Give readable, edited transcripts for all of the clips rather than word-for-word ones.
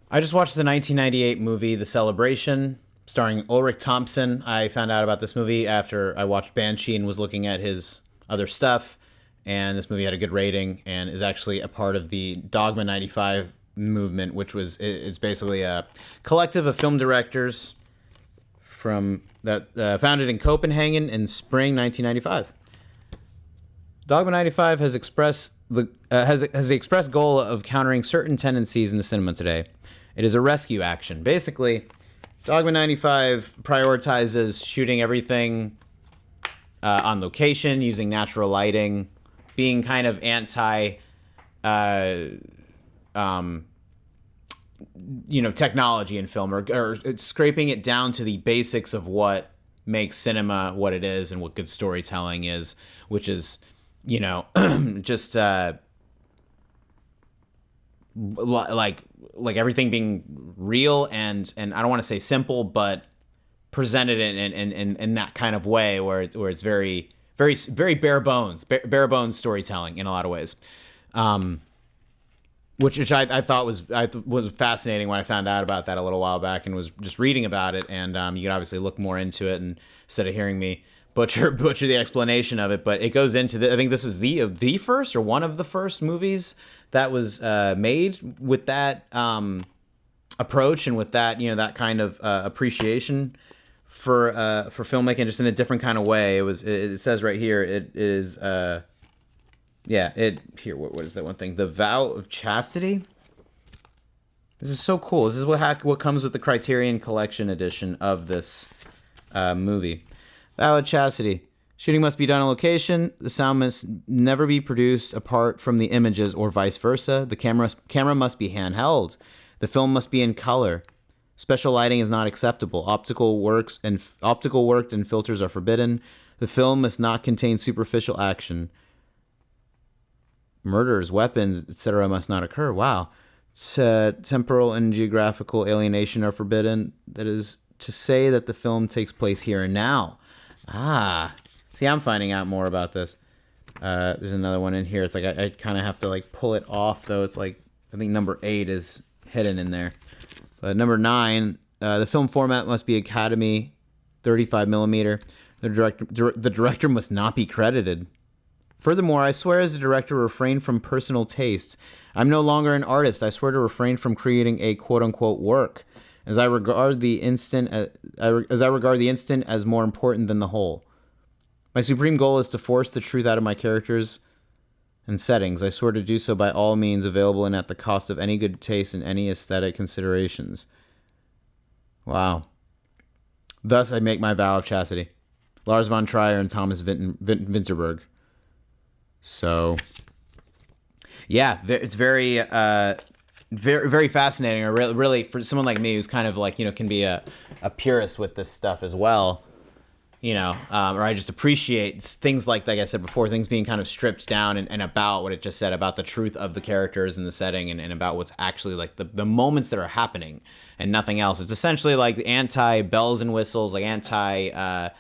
I just watched the 1998 movie The Celebration, starring Ulrich Thompson. I found out about this movie after I watched Banshee and was looking at his other stuff. And this movie had a good rating and is actually a part of the Dogma 95 movement, which was it's basically a collective of film directors from that founded in Copenhagen in spring 1995. Dogma 95 has expressed has the express goal of countering certain tendencies in the cinema today. It is a rescue action. Basically, Dogma 95 prioritizes shooting everything on location, using natural lighting, being kind of anti, technology in film, or scraping it down to the basics of what makes cinema what it is and what good storytelling is, which is, just like everything being real and I don't want to say simple, but presented in that kind of way where it's very very bare bones storytelling in a lot of ways, which I thought was fascinating when I found out about that a little while back and was just reading about it, and you can obviously look more into it and instead of hearing me butcher the explanation of it. But it goes into I think this is the first or one of the first movies that was made with that approach and with that that kind of appreciation for filmmaking, just in a different kind of way. It says right here it is what is that one thing? The Vow of Chastity. This is so cool. This is what comes with the Criterion Collection edition of this movie. Vow of Chastity. Shooting must be done on location. The sound must never be produced apart from the images or vice versa. The camera must be handheld. The film must be in color. Special lighting is not acceptable. Optical work and filters are forbidden. The film must not contain superficial action. Murders, weapons, etc. must not occur. Wow. Temporal and geographical alienation are forbidden. That is to say that the film takes place here and now. See, I'm finding out more about this. There's another one in here. It's like I kind of have to like pull it off, though. It's like I think number 8 is hidden in there. But number 9, the film format must be Academy 35 millimeter. The director must not be credited. Furthermore, I swear as a director refrain from personal taste. I'm no longer an artist. I swear to refrain from creating a quote-unquote work, as I regard the instant as more important than the whole. My supreme goal is to force the truth out of my characters and settings. I swear to do so by all means available and at the cost of any good taste and any aesthetic considerations. Wow. Thus I make my vow of chastity. Lars von Trier and Thomas Vinterberg. So, yeah, it's very, very fascinating. Or really, for someone like me who's kind of like, can be a purist with this stuff as well, or I just appreciate things like I said before, things being kind of stripped down and about what it just said about the truth of the characters and the setting and about what's actually like the moments that are happening and nothing else. It's essentially like anti bells and whistles, like anti,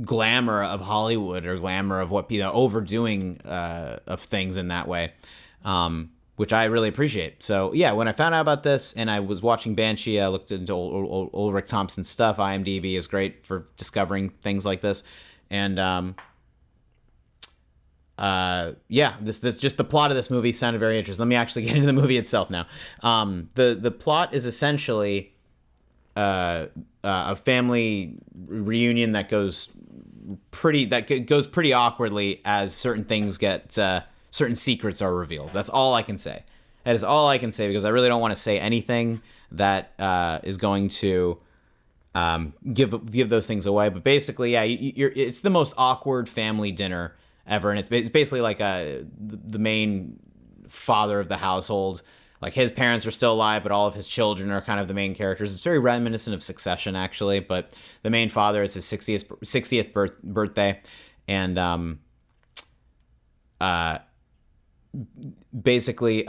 glamour of Hollywood or glamour of what people overdoing of things in that way, which I really appreciate. So yeah, when I found out about this and I was watching Banshee, I looked into Ulrich Thompson's stuff. IMDb is great for discovering things like this, and this just the plot of this movie sounded very interesting. Let me actually get into the movie itself now. The plot is essentially a family reunion that goes pretty awkwardly as certain things get certain secrets are revealed. That's all I can say. That is all I can say because I really don't want to say anything that is going to give those things away. But basically, yeah, it's the most awkward family dinner ever, and it's basically like the main father of the household. Like his parents are still alive, but all of his children are kind of the main characters. It's very reminiscent of Succession, actually. But the main father, it's his 60th birthday, and basically,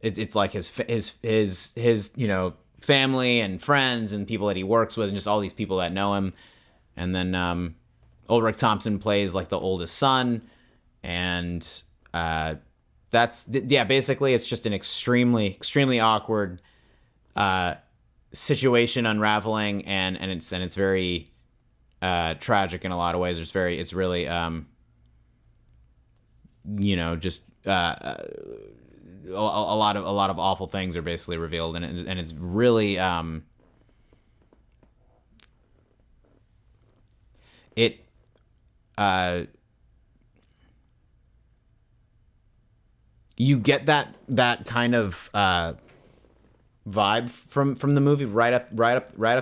it's like his family and friends and people that he works with, and just all these people that know him. And then Ulrich Thompson plays like the oldest son, and yeah. Basically, it's just an extremely awkward situation unraveling, and it's very tragic in a lot of ways. It's really just a lot of awful things are basically revealed, and it's really it you get that kind of vibe from the movie right up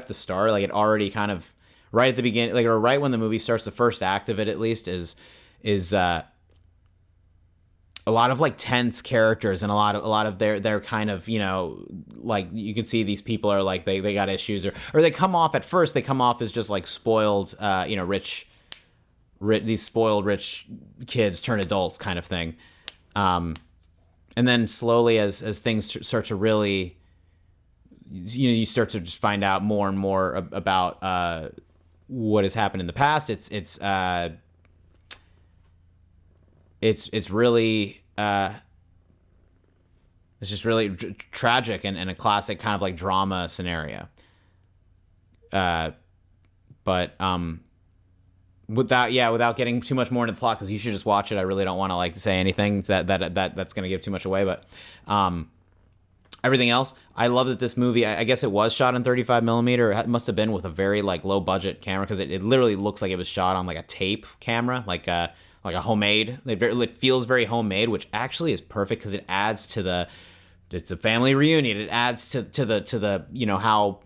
the start. Like, it already kind of right at the beginning, like, or right when the movie starts, the first act of it at least is a lot of like tense characters, and a lot of their kind of, like, you can see these people are like they got issues, or they come off as just like spoiled, rich, these spoiled rich kids turn adults kind of thing. And then slowly, as things start to really, you start to just find out more and more about what has happened in the past. It's really it's just really tragic, and a classic kind of like drama scenario. But without getting too much more into the plot, because you should just watch it. I really don't want to like say anything that's going to give too much away. But everything else, I love that this movie, I guess it was shot in 35 millimeter. It must have been with a very like low budget camera, because it literally looks like it was shot on like a tape camera, like a homemade. It feels very homemade, which actually is perfect, because it adds to it's a family reunion. It adds to the how,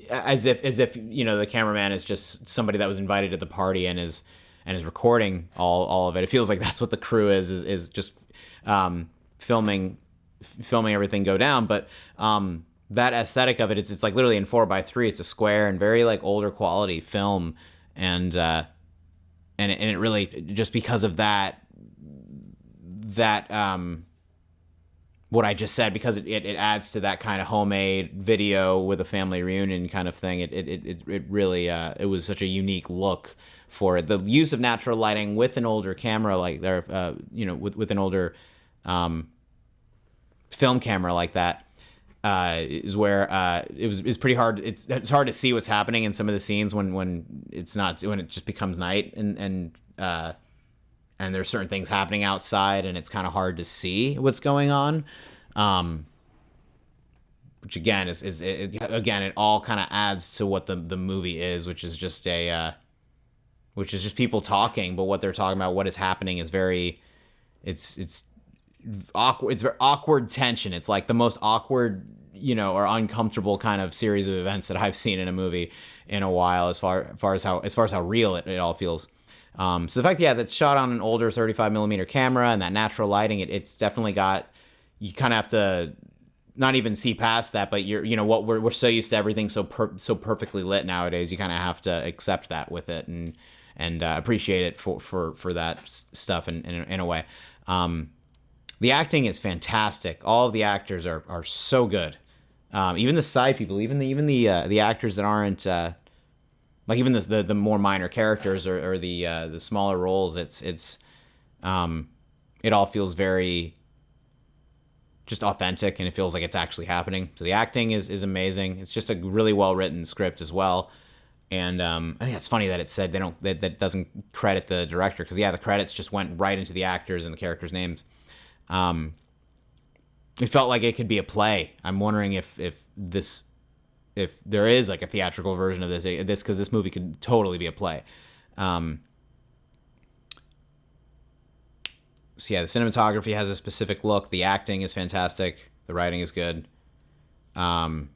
as if the cameraman is just somebody that was invited to the party and is recording all of it. It feels like that's what the crew is just filming everything go down. But that aesthetic of it, it's like literally in 4:3. It's a square and very like older quality film, and it really, just because of that what I just said, because it adds to that kind of homemade video with a family reunion kind of thing. It really it was such a unique look for it. The use of natural lighting with an older camera, like there, with an older film camera like that, is where it's pretty hard. It's hard to see what's happening in some of the scenes when it just becomes night, and there's certain things happening outside, and it's kind of hard to see what's going on. Which again it all kind of adds to what the movie is, which is just people talking, but what they're talking about, what is happening, is very, it's awkward. It's very awkward tension. It's like the most awkward, or uncomfortable kind of series of events that I've seen in a movie in a while, as far as how real it all feels. So the fact, that's shot on an older 35 millimeter camera, and that natural lighting, it's definitely got, you kind of have to not even see past that, but what we're so used to everything so perfectly lit nowadays, you kind of have to accept that with it, and appreciate it for that stuff in a way. The acting is fantastic. All of the actors are so good. Even the side people, even the actors that aren't like even the more minor characters, or the smaller roles. It all feels very just authentic, and it feels like it's actually happening. So the acting is amazing. It's just a really well written script as well. And I think it's funny that it said that doesn't credit the director, because the credits just went right into the actors and the characters' names. It felt like it could be a play. I'm wondering if there is like a theatrical version of this, because this movie could totally be a play. So the cinematography has a specific look. The acting is fantastic. The writing is good. The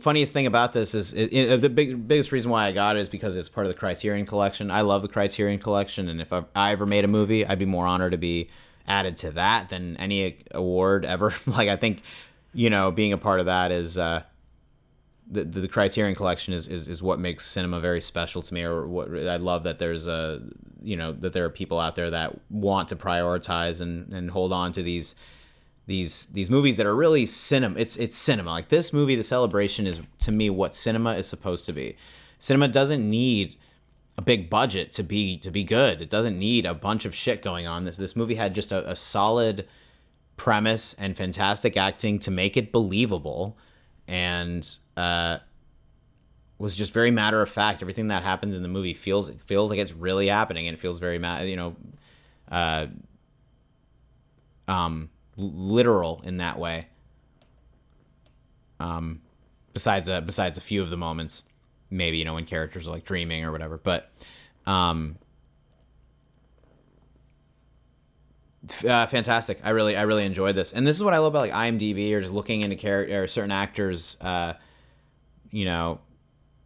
funniest thing about this is the biggest reason why I got it is because it's part of the Criterion Collection. I love the Criterion Collection, and if I ever made a movie, I'd be more honored to be added to that than any award ever. Like, I think, being a part of that is the Criterion Collection is what makes cinema very special to me, or what I love, that there's that there are people out there that want to prioritize and hold on to these movies that are really cinema. It's cinema. Like, this movie, The Celebration, is to me what cinema is supposed to be. Cinema doesn't need a big budget to be good. It doesn't need a bunch of shit going on. This movie had just a solid premise and fantastic acting to make it believable, and was just very matter of fact. Everything that happens in the movie feels like it's really happening, and it feels very literal in that way. Besides a few of the moments, maybe, when characters are like dreaming or whatever, but fantastic. I really enjoyed this, and this is what I love about like IMDb or just looking into character or certain actors,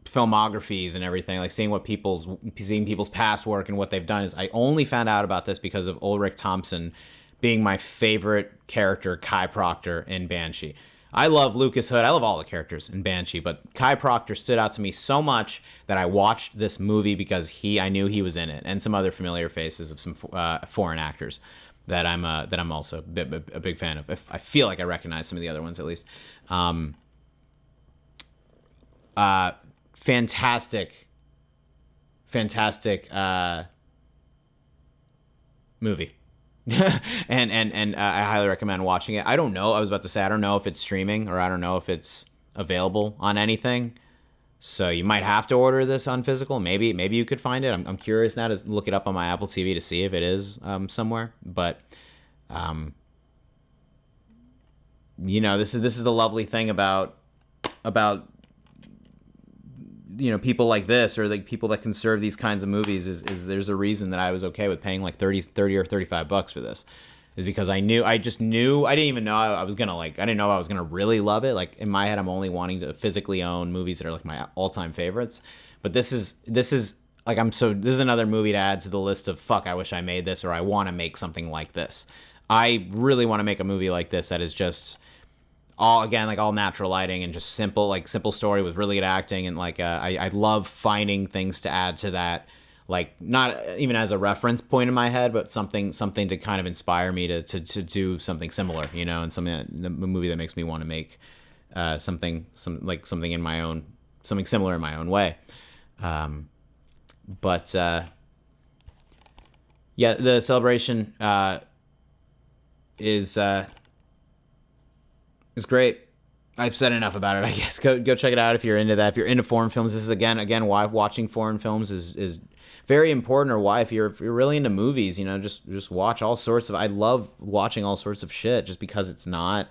filmographies and everything, like seeing people's past work and what they've done. Is I only found out about this because of Ulrich Thompson being my favorite character, Kai Proctor, in Banshee. I love Lucas Hood. I love all the characters in Banshee, but Kai Proctor stood out to me so much that I watched this movie because I knew he was in it, and some other familiar faces of some foreign actors that I'm also a big fan of. I feel like I recognize some of the other ones at least. Fantastic movie. and I highly recommend watching it. I don't know. I was about to say, I don't know if it's streaming or I don't know if it's available on anything. So you might have to order this on physical. Maybe you could find it. I'm curious now to look it up on my Apple TV to see if it is somewhere. But this is the lovely thing about people like this, or like people that conserve these kinds of movies, is there's a reason that I was okay with paying like 30 or $35 for this, is because I just knew I didn't even know I was gonna I didn't know I was gonna really love it. Like in my head, I'm only wanting to physically own movies that are like my all-time favorites, but this is like this is another movie to add to the list of I wish I made this, or I want to make something like this. I really want to make a movie like this that is just all natural lighting and just simple story with really good acting, and I love finding things to add to that, like not even as a reference point in my head, but something to kind of inspire me to do something similar, and a movie that makes me want to make something in my own, something similar in my own way. But the celebration is great. I've said enough about it, I guess. Go check it out if you're into that. If you're into foreign films, this is again why watching foreign films is very important, or why if you're really into movies, just watch all sorts of. I love watching all sorts of shit just because it's not.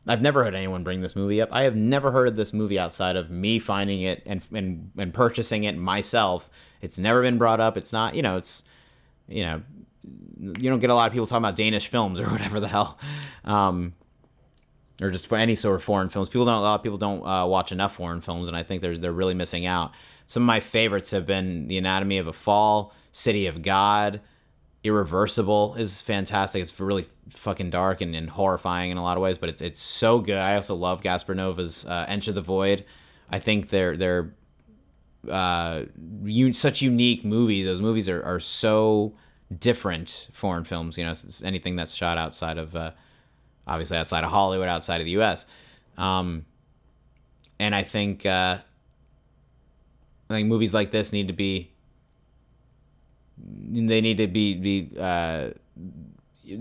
I've never heard anyone bring this movie up. I have never heard of this movie outside of me finding it and purchasing it myself. It's never been brought up. It's not, it's, you don't get a lot of people talking about Danish films or whatever the hell. Or just for any sort of foreign films. A lot of people don't watch enough foreign films, and I think they're really missing out. Some of my favorites have been The Anatomy of a Fall, City of God, Irreversible is fantastic. It's really fucking dark and horrifying in a lot of ways, but it's so good. I also love Gaspar Nova's Enter the Void. I think they're such unique movies. Those movies are so different, foreign films. It's anything that's shot outside of. Obviously outside of Hollywood, outside of the U.S. And I think movies like this need to be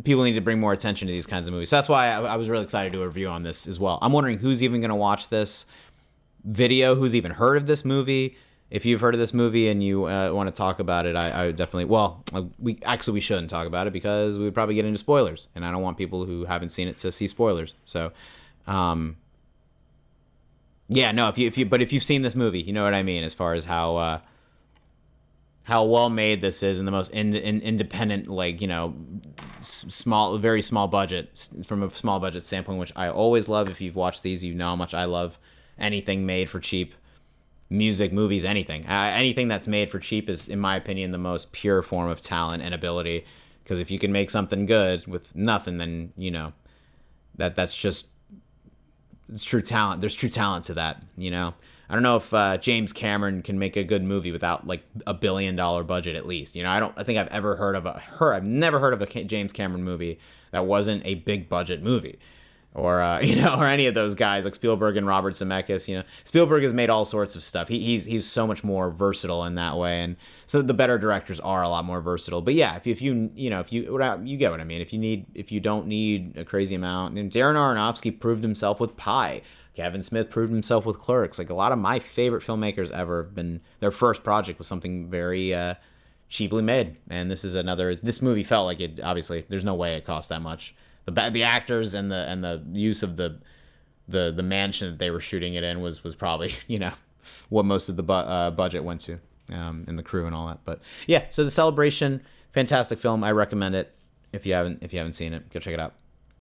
people need to bring more attention to these kinds of movies. So that's why I was really excited to do a review on this as well. I'm wondering who's even going to watch this video, who's even heard of this movie. If you've heard of this movie and you want to talk about it, I would definitely. Well, we shouldn't talk about it because we would probably get into spoilers, and I don't want people who haven't seen it to see spoilers. So, if you've seen this movie, you know what I mean, as far as how well made this is, and the most independent, small, very small budget, from a small budget standpoint, which I always love. If you've watched these, you know how much I love anything made for cheap. Music, movies, anything that's made for cheap is, in my opinion, the most pure form of talent and ability. Because if you can make something good with nothing, then that's just, it's true talent. There's true talent to that. I don't know if James Cameron can make a good movie without like $1 billion budget at least. I think I've never heard of a James Cameron movie that wasn't a big budget movie. or or any of those guys like Spielberg and Robert Zemeckis. Spielberg has made all sorts of stuff. He's so much more versatile in that way, and so the better directors are a lot more versatile. But yeah, if you get what I mean. If you don't need a crazy amount, and Darren Aronofsky proved himself with Pi. Kevin Smith proved himself with Clerks. Like a lot of my favorite filmmakers ever have been, their first project was something very cheaply made, and this movie felt like it. Obviously, there's no way it cost that much. The actors and the use of the mansion that they were shooting it in was probably what most of the budget went to, and the crew and all that. But yeah, so The Celebration, fantastic film. I recommend it. If you haven't seen it, go check it out.